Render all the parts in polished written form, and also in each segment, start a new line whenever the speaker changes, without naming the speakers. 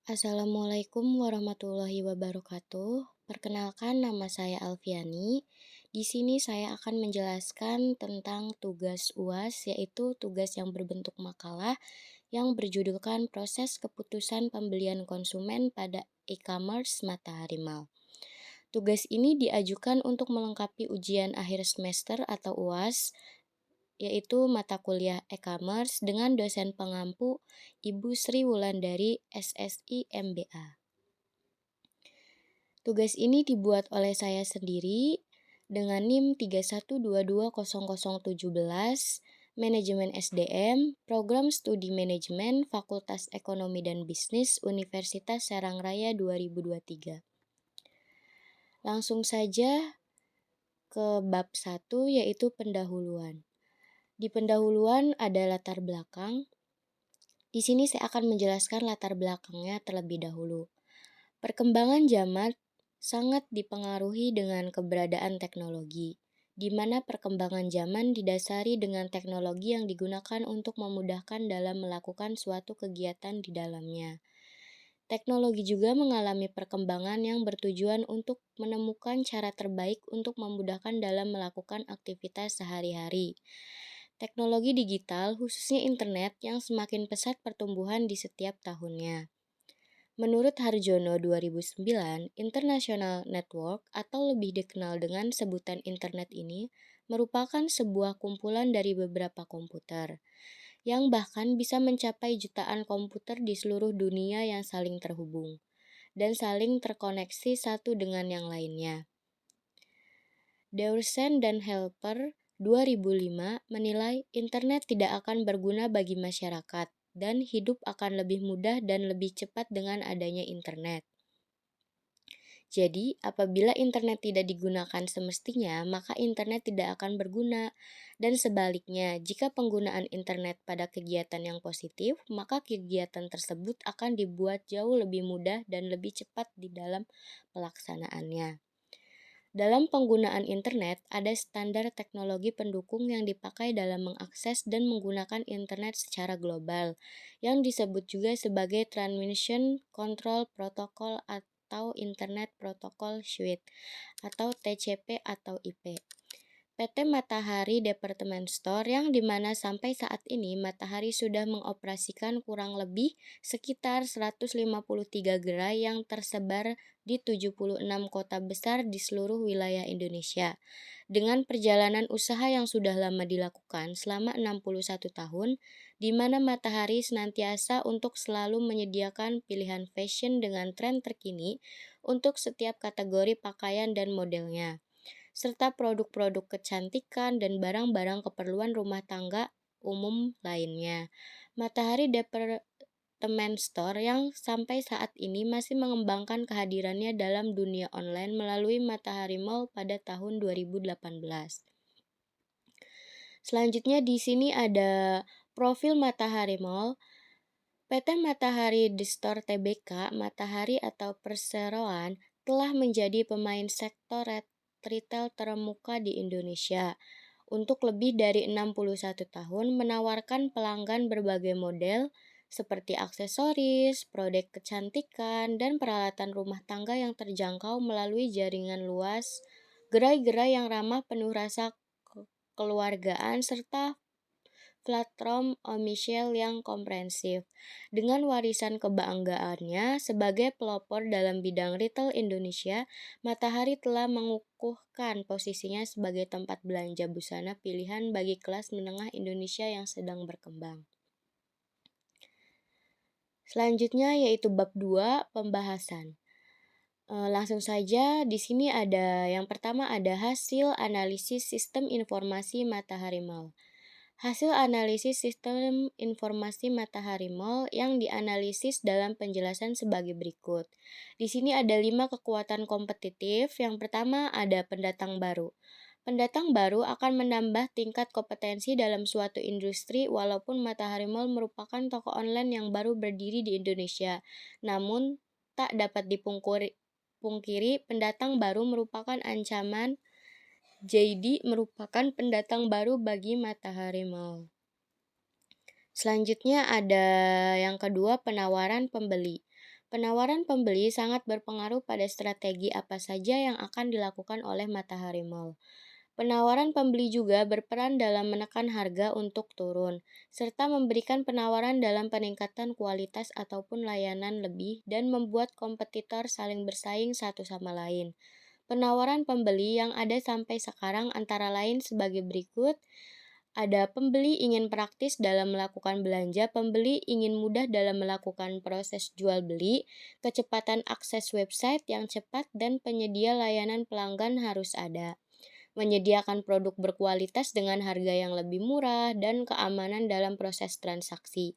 Assalamualaikum warahmatullahi wabarakatuh. Perkenalkan, nama saya Alfiani. Di sini saya akan menjelaskan tentang tugas UAS, yaitu tugas yang berbentuk makalah yang berjudulkan Proses Keputusan Pembelian Konsumen pada E-commerce Matahari Mall. Tugas ini diajukan untuk melengkapi ujian akhir semester atau UAS, yaitu mata kuliah e-commerce dengan dosen pengampu Ibu Sri Wulandari SSI MBA. Tugas ini dibuat oleh saya sendiri dengan NIM 31220017, Manajemen SDM, Program Studi Manajemen, Fakultas Ekonomi dan Bisnis, Universitas Serang Raya 2023. Langsung saja ke bab 1, yaitu pendahuluan. Di pendahuluan ada latar belakang. Di sini saya akan menjelaskan latar belakangnya terlebih dahulu. Perkembangan zaman sangat dipengaruhi dengan keberadaan teknologi, di mana perkembangan zaman didasari dengan teknologi yang digunakan untuk memudahkan dalam melakukan suatu kegiatan di dalamnya. Teknologi juga mengalami perkembangan yang bertujuan untuk menemukan cara terbaik untuk memudahkan dalam melakukan aktivitas sehari-hari. Teknologi digital, khususnya internet, yang semakin pesat pertumbuhan di setiap tahunnya. Menurut Harjono 2009, International Network atau lebih dikenal dengan sebutan internet ini merupakan sebuah kumpulan dari beberapa komputer yang bahkan bisa mencapai jutaan komputer di seluruh dunia yang saling terhubung dan saling terkoneksi satu dengan yang lainnya. Deursen dan Helper 2005 menilai internet tidak akan berguna bagi masyarakat dan hidup akan lebih mudah dan lebih cepat dengan adanya internet. Jadi, apabila internet tidak digunakan semestinya, maka internet tidak akan berguna. Dan sebaliknya, jika penggunaan internet pada kegiatan yang positif, maka kegiatan tersebut akan dibuat jauh lebih mudah dan lebih cepat di dalam pelaksanaannya. Dalam penggunaan internet, ada standar teknologi pendukung yang dipakai dalam mengakses dan menggunakan internet secara global, yang disebut juga sebagai Transmission Control Protocol atau Internet Protocol Suite, atau TCP atau IP. PT Matahari Department Store yang dimana sampai saat ini Matahari sudah mengoperasikan kurang lebih sekitar 153 gerai yang tersebar di 76 kota besar di seluruh wilayah Indonesia. Dengan perjalanan usaha yang sudah lama dilakukan selama 61 tahun, di mana Matahari senantiasa untuk selalu menyediakan pilihan fashion dengan tren terkini untuk setiap kategori pakaian dan modelnya, serta produk-produk kecantikan dan barang-barang keperluan rumah tangga umum lainnya. Matahari Department Store yang sampai saat ini masih mengembangkan kehadirannya dalam dunia online melalui Matahari Mall pada tahun 2018. Selanjutnya di sini ada profil Matahari Mall. PT Matahari Store Tbk, Matahari atau perseroan, telah menjadi pemain sektor retail terkemuka di Indonesia. Untuk lebih dari 61 tahun menawarkan pelanggan berbagai model seperti aksesoris, produk kecantikan, dan peralatan rumah tangga yang terjangkau melalui jaringan luas, gerai-gerai yang ramah penuh rasa kekeluargaan, serta platform omnichannel yang komprehensif. Dengan warisan kebanggaannya sebagai pelopor dalam bidang retail Indonesia, Matahari telah mengukuhkan posisinya sebagai tempat belanja busana pilihan bagi kelas menengah Indonesia yang sedang berkembang. Selanjutnya yaitu bab 2, pembahasan. Langsung saja di sini ada yang pertama ada hasil analisis sistem informasi Matahari Mall. Hasil analisis sistem informasi Matahari Mall yang dianalisis dalam penjelasan sebagai berikut. Di sini ada 5 kekuatan kompetitif. Yang pertama ada pendatang baru. Pendatang baru akan menambah tingkat kompetensi dalam suatu industri walaupun Matahari Mall merupakan toko online yang baru berdiri di Indonesia. Namun, tak dapat dipungkiri pendatang baru merupakan ancaman. JD merupakan pendatang baru bagi Matahari Mall. Selanjutnya ada yang kedua, penawaran pembeli. Penawaran pembeli sangat berpengaruh pada strategi apa saja yang akan dilakukan oleh Matahari Mall. Penawaran pembeli juga berperan dalam menekan harga untuk turun, serta memberikan penawaran dalam peningkatan kualitas ataupun layanan lebih dan membuat kompetitor saling bersaing satu sama lain. Penawaran pembeli yang ada sampai sekarang antara lain sebagai berikut. Ada pembeli ingin praktis dalam melakukan belanja, pembeli ingin mudah dalam melakukan proses jual beli, kecepatan akses website yang cepat, dan penyedia layanan pelanggan harus ada. Menyediakan produk berkualitas dengan harga yang lebih murah dan keamanan dalam proses transaksi.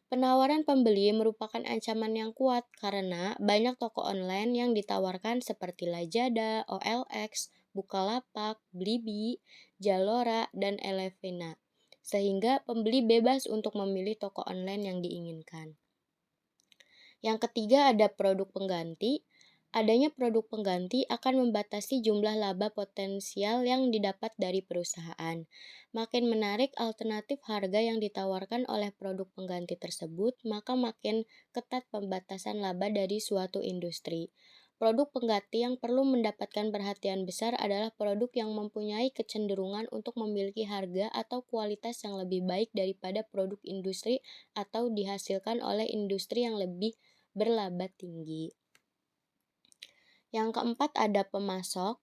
Penawaran pembeli merupakan ancaman yang kuat karena banyak toko online yang ditawarkan seperti Lazada, OLX, Bukalapak, Blibli, Zalora, dan Elevena, sehingga pembeli bebas untuk memilih toko online yang diinginkan. Yang ketiga ada produk pengganti. Adanya produk pengganti akan membatasi jumlah laba potensial yang didapat dari perusahaan. Makin menarik alternatif harga yang ditawarkan oleh produk pengganti tersebut, maka makin ketat pembatasan laba dari suatu industri. Produk pengganti yang perlu mendapatkan perhatian besar adalah produk yang mempunyai kecenderungan untuk memiliki harga atau kualitas yang lebih baik daripada produk industri atau dihasilkan oleh industri yang lebih berlaba tinggi. Yang keempat ada pemasok.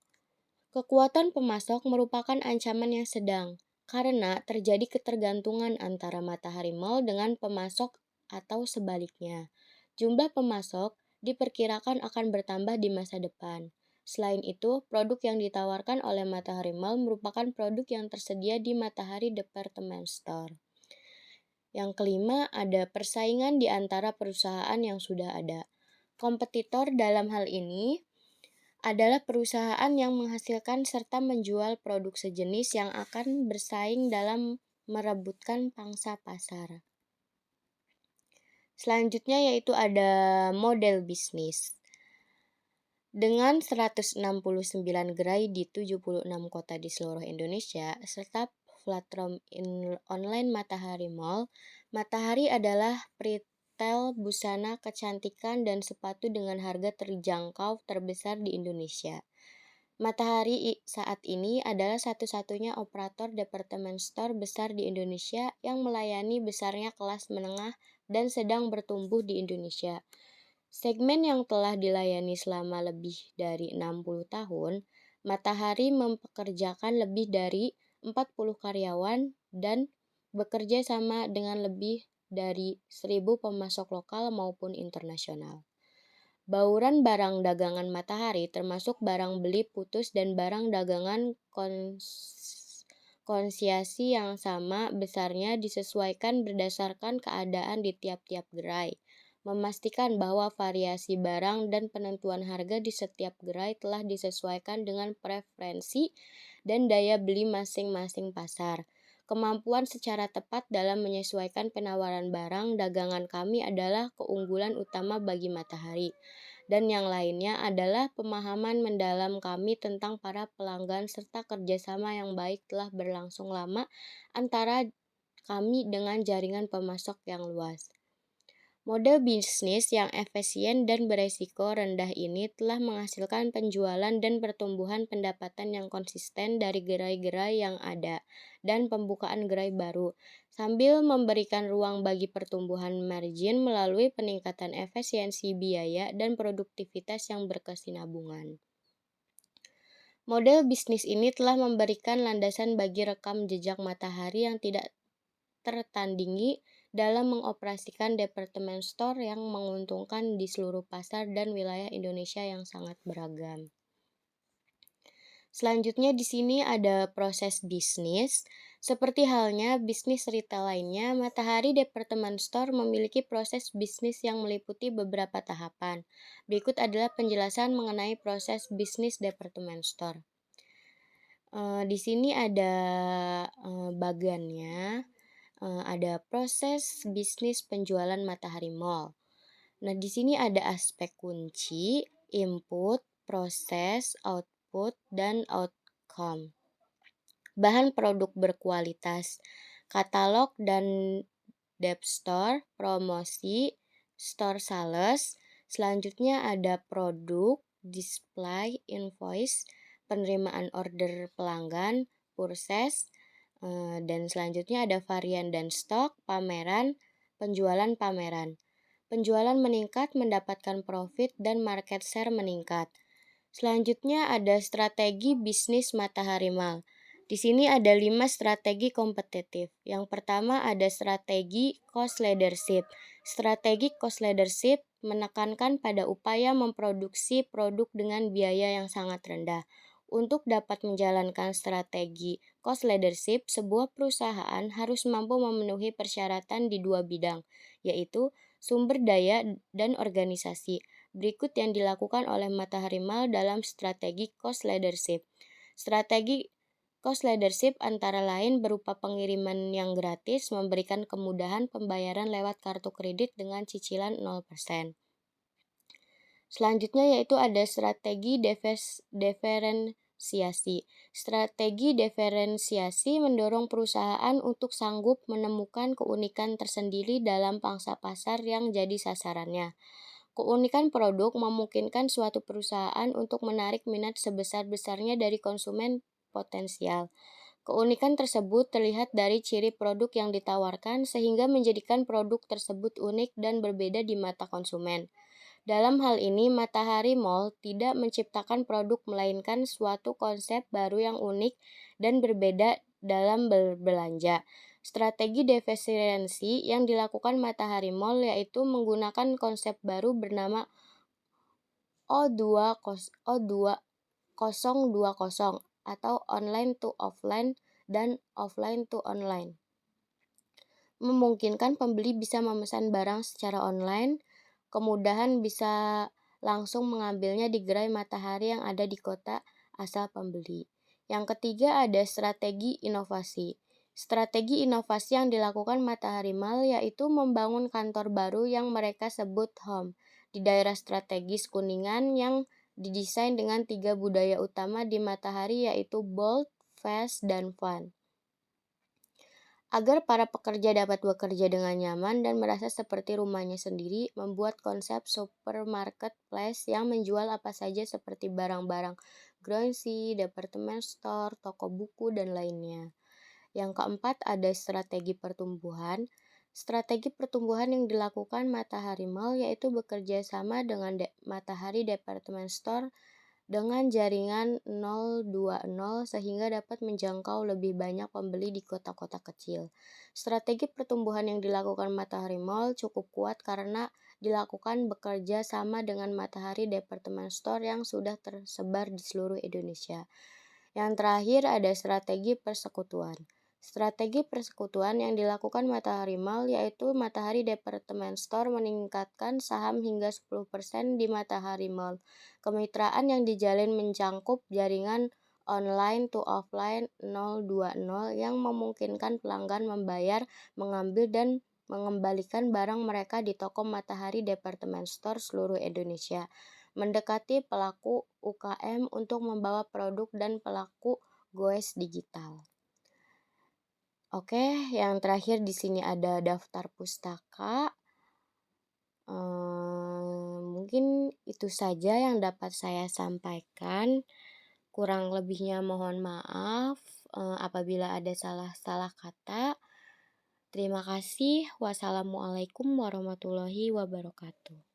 Kekuatan pemasok merupakan ancaman yang sedang karena terjadi ketergantungan antara Matahari Mall dengan pemasok atau sebaliknya. Jumlah pemasok diperkirakan akan bertambah di masa depan. Selain itu, produk yang ditawarkan oleh Matahari Mall merupakan produk yang tersedia di Matahari Department Store. Yang kelima, ada persaingan di antara perusahaan yang sudah ada. Kompetitor dalam hal ini adalah perusahaan yang menghasilkan serta menjual produk sejenis yang akan bersaing dalam merebutkan pangsa pasar. Selanjutnya yaitu ada model bisnis. Dengan 169 gerai di 76 kota di seluruh Indonesia, serta platform online Matahari Mall, Matahari adalah retail busana kecantikan dan sepatu dengan harga terjangkau terbesar di Indonesia. Matahari saat ini adalah satu-satunya operator department store besar di Indonesia yang melayani besarnya kelas menengah dan sedang bertumbuh di Indonesia. Segmen yang telah dilayani selama lebih dari 60 tahun, Matahari mempekerjakan lebih dari 40 karyawan dan bekerja sama dengan lebih dari 1.000 pemasok lokal maupun internasional. Bauran barang dagangan Matahari termasuk barang beli putus dan barang dagangan konsiasi yang sama besarnya disesuaikan berdasarkan keadaan di tiap-tiap gerai. Memastikan bahwa variasi barang dan penentuan harga di setiap gerai telah disesuaikan dengan preferensi dan daya beli masing-masing pasar. Kemampuan secara tepat dalam menyesuaikan penawaran barang dagangan kami adalah keunggulan utama bagi Matahari. Dan yang lainnya adalah pemahaman mendalam kami tentang para pelanggan serta kerjasama yang baik telah berlangsung lama antara kami dengan jaringan pemasok yang luas. Model bisnis yang efisien dan beresiko rendah ini telah menghasilkan penjualan dan pertumbuhan pendapatan yang konsisten dari gerai-gerai yang ada dan pembukaan gerai baru, sambil memberikan ruang bagi pertumbuhan margin melalui peningkatan efisiensi biaya dan produktivitas yang berkesinambungan. Model bisnis ini telah memberikan landasan bagi rekam jejak Matahari yang tidak tertandingi dalam mengoperasikan department store yang menguntungkan di seluruh pasar dan wilayah Indonesia yang sangat beragam. Selanjutnya di sini ada proses bisnis. Seperti halnya bisnis retail lainnya, Matahari Department Store memiliki proses bisnis yang meliputi beberapa tahapan. Berikut adalah penjelasan mengenai proses bisnis department store. Di sini ada bagannya. Ada proses bisnis penjualan Matahari Mall. Nah, di sini ada aspek kunci, input, proses, output, dan outcome. Bahan produk berkualitas, katalog dan dep store, promosi, store sales, Selanjutnya ada produk, display, invoice, penerimaan order pelanggan, purchase, dan selanjutnya ada varian dan stok, pameran, penjualan pameran. Penjualan meningkat, mendapatkan profit, dan market share meningkat. Selanjutnya ada strategi bisnis Matahari Mall. Di sini ada 5 strategi kompetitif. Yang pertama ada strategi cost leadership. Strategi cost leadership menekankan pada upaya memproduksi produk dengan biaya yang sangat rendah. Untuk dapat menjalankan strategi cost leadership, sebuah perusahaan harus mampu memenuhi persyaratan di 2 bidang, yaitu sumber daya dan organisasi. Berikut yang dilakukan oleh Matahari Mall dalam strategi cost leadership. Strategi cost leadership antara lain berupa pengiriman yang gratis, memberikan kemudahan pembayaran lewat kartu kredit dengan cicilan 0%. Selanjutnya yaitu ada strategi diferensiasi. Strategi diferensiasi mendorong perusahaan untuk sanggup menemukan keunikan tersendiri dalam pangsa pasar yang jadi sasarannya. Keunikan produk memungkinkan suatu perusahaan untuk menarik minat sebesar-besarnya dari konsumen potensial. Keunikan tersebut terlihat dari ciri produk yang ditawarkan sehingga menjadikan produk tersebut unik dan berbeda di mata konsumen. Dalam hal ini, Matahari Mall tidak menciptakan produk melainkan suatu konsep baru yang unik dan berbeda dalam berbelanja. Strategi diferensiasi yang dilakukan Matahari Mall yaitu menggunakan konsep baru bernama O2020 atau online to offline dan offline to online. Memungkinkan pembeli bisa memesan barang secara online, kemudahan bisa langsung mengambilnya di gerai Matahari yang ada di kota asal pembeli. Yang ketiga ada strategi inovasi. Strategi inovasi yang dilakukan Matahari Mall yaitu membangun kantor baru yang mereka sebut home di daerah strategis Kuningan yang didesain dengan 3 budaya utama di Matahari yaitu bold, fast, dan fun. Agar para pekerja dapat bekerja dengan nyaman dan merasa seperti rumahnya sendiri, membuat konsep supermarket place yang menjual apa saja seperti barang-barang grocery, department store, toko buku, dan lainnya. Yang keempat ada strategi pertumbuhan. Strategi pertumbuhan yang dilakukan Matahari Mall yaitu bekerja sama dengan Matahari Department Store dengan jaringan 020 sehingga dapat menjangkau lebih banyak pembeli di kota-kota kecil. Strategi pertumbuhan yang dilakukan Matahari Mall cukup kuat karena dilakukan bekerja sama dengan Matahari Department Store yang sudah tersebar di seluruh Indonesia. Yang terakhir ada strategi persekutuan. Strategi persekutuan yang dilakukan Matahari Mall yaitu Matahari Department Store meningkatkan saham hingga 10% di Matahari Mall. Kemitraan yang dijalin mencakup jaringan online to offline 020 yang memungkinkan pelanggan membayar, mengambil, dan mengembalikan barang mereka di toko Matahari Department Store seluruh Indonesia. Mendekati pelaku UKM untuk membawa produk dan pelaku goes digital. Oke, yang terakhir di sini ada daftar pustaka. Mungkin itu saja yang dapat saya sampaikan. Kurang lebihnya mohon maaf apabila ada salah-salah kata. Terima kasih. Wassalamualaikum warahmatullahi wabarakatuh.